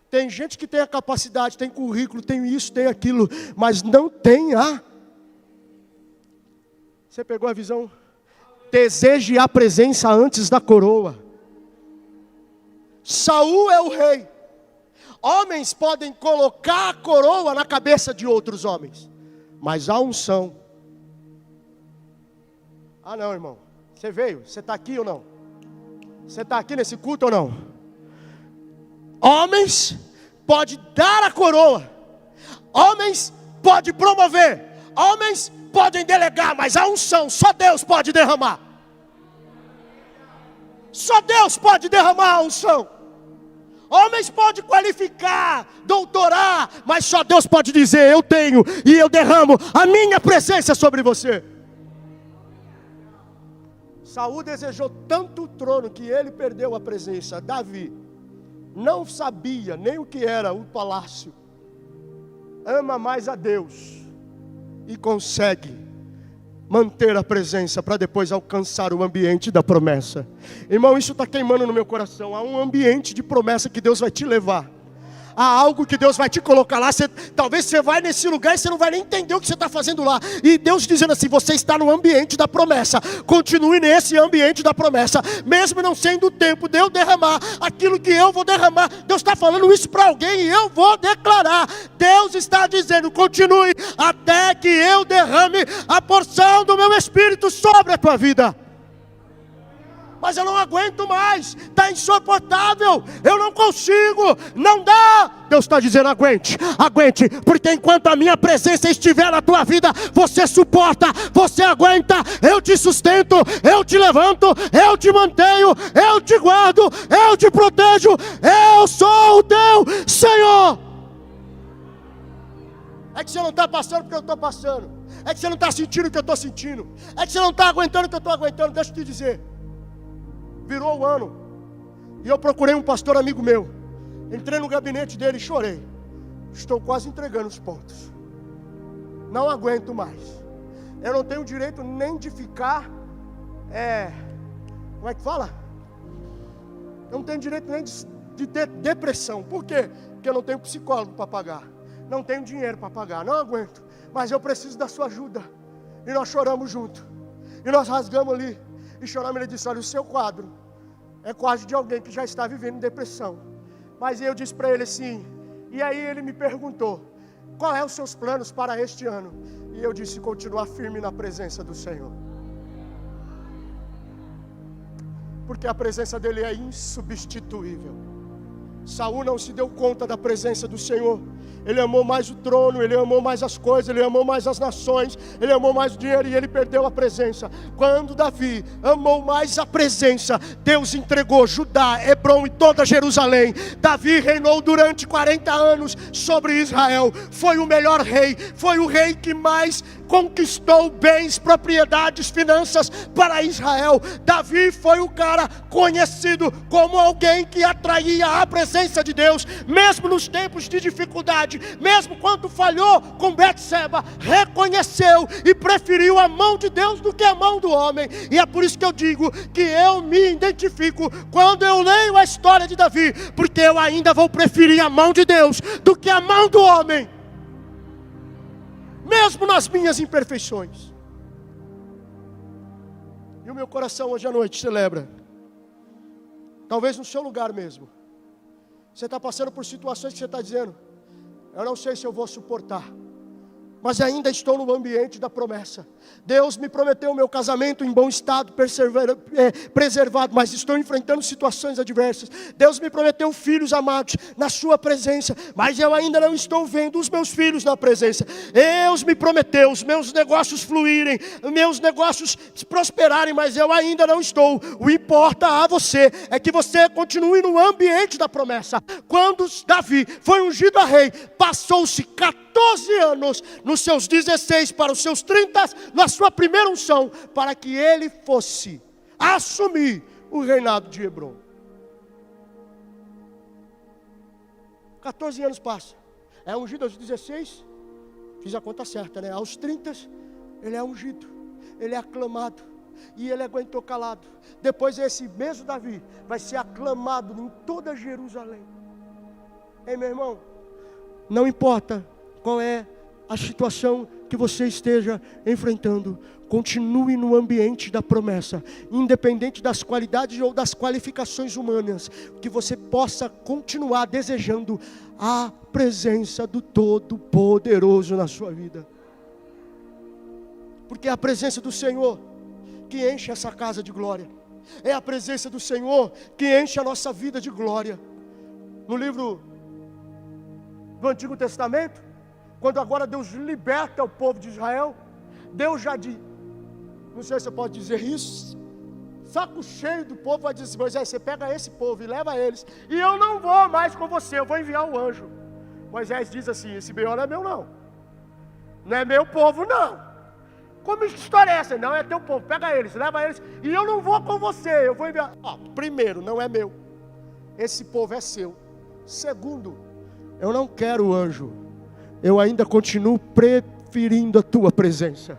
Tem gente que tem a capacidade, tem currículo, tem isso, tem aquilo, mas não tem a. Você pegou a visão? Deseje a presença antes da coroa. Saul é o rei. Homens podem colocar a coroa na cabeça de outros homens, mas a unção. Ah não, irmão, você veio, você está aqui ou não? Você está aqui nesse culto ou não? Homens podem dar a coroa, homens podem promover, homens podem delegar, mas a unção só Deus pode derramar. Só Deus pode derramar a unção. Homens podem qualificar, doutorar, mas só Deus pode dizer: eu tenho e eu derramo a minha presença sobre você. Saul desejou tanto o trono que ele perdeu a presença. Davi não sabia nem o que era o palácio. Ama mais a Deus e consegue manter a presença para depois alcançar o ambiente da promessa. Irmão, isso está queimando no meu coração. Há um ambiente de promessa que Deus vai te levar. Há algo que Deus vai te colocar lá. Talvez você vai nesse lugar e você não vai nem entender o que você está fazendo lá. E Deus dizendo assim: você está no ambiente da promessa. Continue nesse ambiente da promessa. Mesmo não sendo o tempo de eu derramar aquilo que eu vou derramar. Deus está falando isso para alguém e eu vou declarar. Deus está dizendo: continue até que eu derrame a porção do meu Espírito sobre a tua vida. Mas eu não aguento mais, está insuportável, eu não consigo, não dá. Deus está dizendo: aguente, aguente, porque enquanto a minha presença estiver na tua vida, você suporta, você aguenta, eu te sustento, eu te levanto, eu te mantenho, eu te guardo, eu te protejo, eu sou o teu Senhor. É que você não está passando porque eu estou passando, é que você não está sentindo o que eu estou sentindo, é que você não está aguentando o que eu estou aguentando. Deixa eu te dizer. Virou o ano, e eu procurei um pastor amigo meu, entrei no gabinete dele e chorei. Estou quase entregando os pontos, não aguento mais, eu não tenho direito nem de ficar, como é que fala? Eu não tenho direito nem de ter depressão. Por quê? Porque eu não tenho psicólogo para pagar, não tenho dinheiro para pagar, não aguento, mas eu preciso da sua ajuda. E nós choramos junto, e nós rasgamos ali, e choramos. Ele disse: olha, o seu quadro é quase de alguém que já está vivendo depressão. Mas eu disse para ele assim, e aí ele me perguntou: qual é os seus planos para este ano? E eu disse: continuar firme na presença do Senhor, porque a presença dele é insubstituível. Saul não se deu conta da presença do Senhor. Ele amou mais o trono, ele amou mais as coisas, ele amou mais as nações, ele amou mais o dinheiro e ele perdeu a presença. Quando Davi amou mais a presença, Deus entregou Judá, Hebrom e toda Jerusalém. Davi reinou durante 40 anos sobre Israel. Foi o melhor rei, foi o rei que mais conquistou bens, propriedades, finanças para Israel. Davi foi o cara conhecido como alguém que atraía a presença de Deus, mesmo nos tempos de dificuldade, mesmo quando falhou com Betseba, reconheceu e preferiu a mão de Deus do que a mão do homem. E é por isso que eu digo que eu me identifico quando eu leio a história de Davi, porque eu ainda vou preferir a mão de Deus do que a mão do homem, mesmo nas minhas imperfeições. E o meu coração hoje à noite celebra. Talvez no seu lugar mesmo, você está passando por situações que você está dizendo: eu não sei se eu vou suportar, mas ainda estou no ambiente da promessa. Deus me prometeu o meu casamento em bom estado, preservado, mas estou enfrentando situações adversas. Deus me prometeu filhos amados na sua presença, mas eu ainda não estou vendo os meus filhos na presença. Deus me prometeu os meus negócios fluírem, meus negócios prosperarem, mas eu ainda não estou. O importa a você é que você continue no ambiente da promessa. Quando Davi foi ungido a rei, passou-se 14 anos, nos seus 16 para os seus 30, na sua primeira unção, para que ele fosse assumir o reinado de Hebrom. 14 anos passa, é ungido aos 16, fiz a conta certa, né? Aos 30, ele é ungido. ele é aclamado, e ele aguentou calado. Depois esse mesmo Davi vai ser aclamado em toda Jerusalém. Ei, meu irmão, não importa qual é a situação que você esteja enfrentando, continue no ambiente da promessa, independente das qualidades ou das qualificações humanas, que você possa continuar desejando a presença do Todo-Poderoso na sua vida. Porque é a presença do Senhor que enche essa casa de glória. É a presença do Senhor que enche a nossa vida de glória. No livro do Antigo Testamento, quando agora Deus liberta o povo de Israel, Deus já diz, não sei se você pode dizer isso, saco cheio do povo, vai dizer: Moisés, você pega esse povo e leva eles, e eu não vou mais com você, eu vou enviar o anjo. Moisés diz assim: esse B.O. não é meu não, não é meu povo não. Como história é essa? Não, é teu povo, pega eles, leva eles, e eu não vou com você, eu vou enviar. Primeiro, não é meu, esse povo é seu. Segundo, eu não quero o anjo, eu ainda continuo preferindo a tua presença.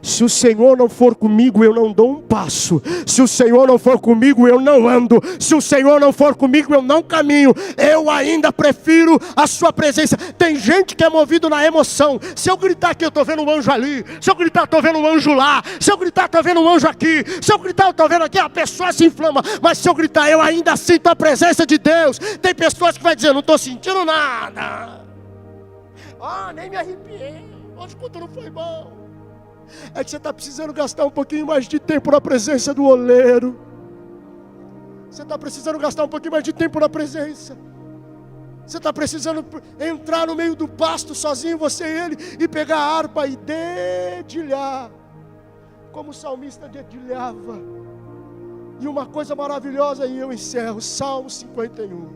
Se o Senhor não for comigo, eu não dou um passo. Se o Senhor não for comigo, eu não ando. Se o Senhor não for comigo, eu não caminho. Eu ainda prefiro a sua presença. Tem gente que é movido na emoção. Se eu gritar aqui, eu estou vendo um anjo ali. Se eu gritar, eu estou vendo um anjo lá. Se eu gritar, estou vendo um anjo aqui. Se eu gritar, eu estou vendo aqui, a pessoa se inflama. Mas se eu gritar, eu ainda sinto a presença de Deus. Tem pessoas que vão dizer: não estou sentindo nada. Nem me arrepiei. Hoje o culto não foi bom. É que você está precisando gastar um pouquinho mais de tempo na presença do oleiro. Você está precisando gastar um pouquinho mais de tempo na presença. Você está precisando entrar no meio do pasto sozinho, você e ele, e pegar a harpa e dedilhar, como o salmista dedilhava. E uma coisa maravilhosa, e eu encerro, Salmo 51.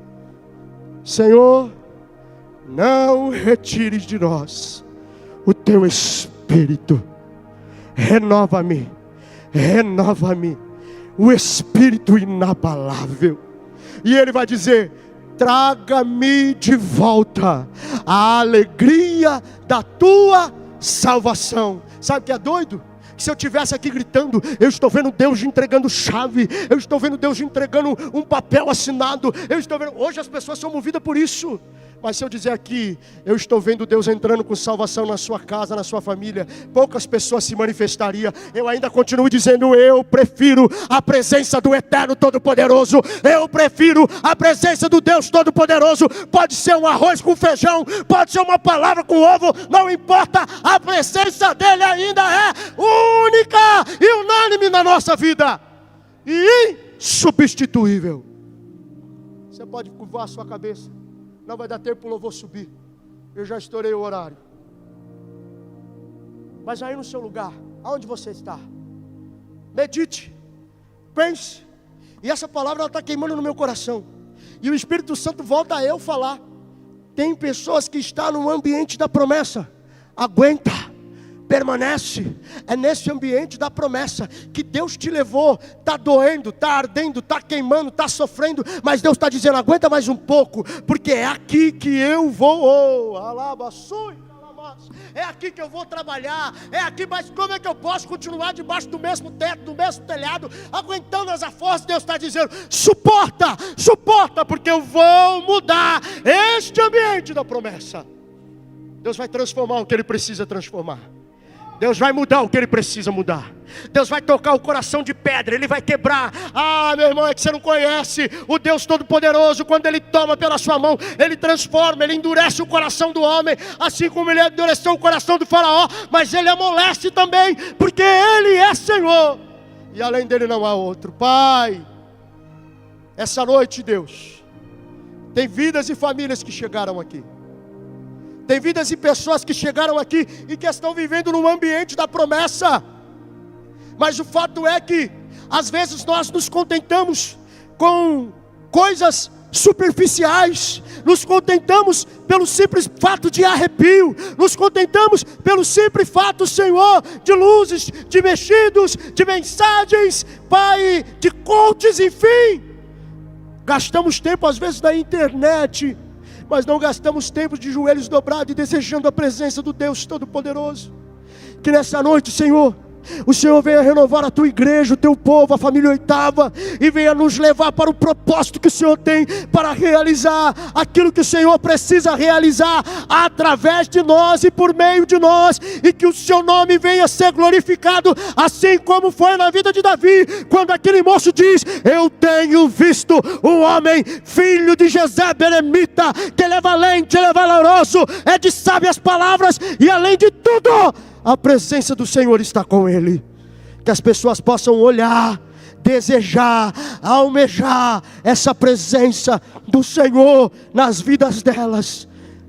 Senhor, não retires de nós o teu Espírito. Renova-me, renova-me, o Espírito inabalável. E ele vai dizer: traga-me de volta a alegria da tua salvação. Sabe o que é doido? Se eu estivesse aqui gritando, eu estou vendo Deus entregando chave, eu estou vendo Deus entregando um papel assinado, eu estou vendo. Hoje as pessoas são movidas por isso. Mas se eu dizer aqui, eu estou vendo Deus entrando com salvação na sua casa, na sua família, poucas pessoas se manifestariam. Eu ainda continuo dizendo: eu prefiro a presença do Eterno Todo-Poderoso. Eu prefiro a presença do Deus Todo-Poderoso. Pode ser um arroz com feijão, pode ser uma palavra com ovo, não importa. A presença dele ainda é única e unânime na nossa vida, e insubstituível. Você pode curvar a sua cabeça. Não vai dar tempo para o louvor subir. Eu já estourei o horário. Mas aí no seu lugar, aonde você está, medite, pense. E essa palavra está queimando no meu coração. E o Espírito Santo volta a eu falar. Tem pessoas que estão no ambiente da promessa. Aguenta, permanece. É nesse ambiente da promessa que Deus te levou. Está doendo, está ardendo, está queimando, está sofrendo, mas Deus está dizendo: aguenta mais um pouco, porque é aqui que eu vou. É aqui que eu vou trabalhar. É aqui, mas como é que eu posso continuar debaixo do mesmo teto, do mesmo telhado, aguentando as forças? Deus está dizendo: suporta, suporta, porque eu vou mudar este ambiente da promessa. Deus vai transformar o que Ele precisa transformar. Deus vai mudar o que Ele precisa mudar. Deus vai tocar o coração de pedra, Ele vai quebrar. Meu irmão, é que você não conhece o Deus Todo-Poderoso. Quando Ele toma pela sua mão, Ele transforma, Ele endurece o coração do homem, assim como Ele endureceu o coração do faraó. Mas Ele amolece também, porque Ele é Senhor, e além dEle não há outro. Pai, essa noite, Deus, tem vidas e famílias que chegaram aqui. Tem vidas e pessoas que chegaram aqui e que estão vivendo num ambiente da promessa. Mas o fato é que às vezes nós nos contentamos com coisas superficiais. Nos contentamos pelo simples fato de arrepio. Nos contentamos pelo simples fato, Senhor, de luzes, de mexidos, de mensagens, Pai, de coaches, enfim. Gastamos tempo às vezes na internet, mas não gastamos tempo de joelhos dobrados e desejando a presença do Deus Todo-Poderoso. Que nessa noite, Senhor, O Senhor venha renovar a tua igreja, o teu povo, a família Oitava, e venha nos levar para o propósito que o Senhor tem para realizar aquilo que o Senhor precisa realizar através de nós e por meio de nós, e que o seu nome venha ser glorificado, assim como foi na vida de Davi, quando aquele moço diz: eu tenho visto um homem, filho de Jessé beremita, que ele é valente, ele é valoroso, é de sábias palavras, e além de tudo, a presença do Senhor está com ele. Que as pessoas possam olhar, desejar, almejar essa presença do Senhor nas vidas delas.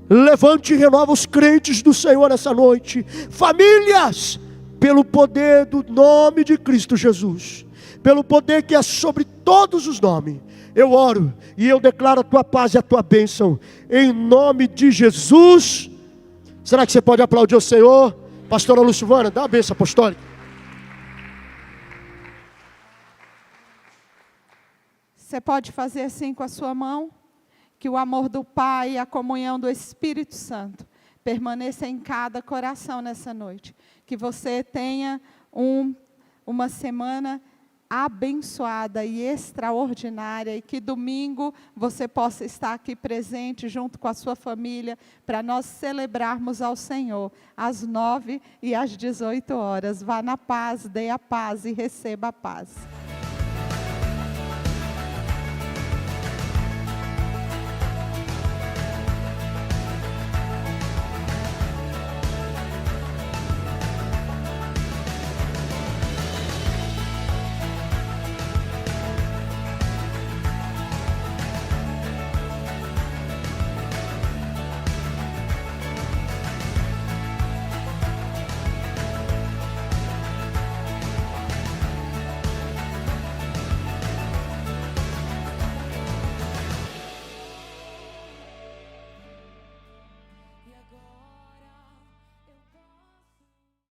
Levante e renova os crentes do Senhor nessa noite. Famílias, pelo poder do nome de Cristo Jesus, pelo poder que é sobre todos os nomes, eu oro e eu declaro a tua paz e a tua bênção, em nome de Jesus. Será que você pode aplaudir o Senhor? Pastora Lucivana, dá a bênção apostólica. Você pode fazer assim com a sua mão? Que o amor do Pai e a comunhão do Espírito Santo permaneça em cada coração nessa noite. Que você tenha uma semana abençoada e extraordinária, e que domingo você possa estar aqui presente junto com a sua família, para nós celebrarmos ao Senhor às 9 e às 18 horas. Vá na paz, dê a paz e receba a paz.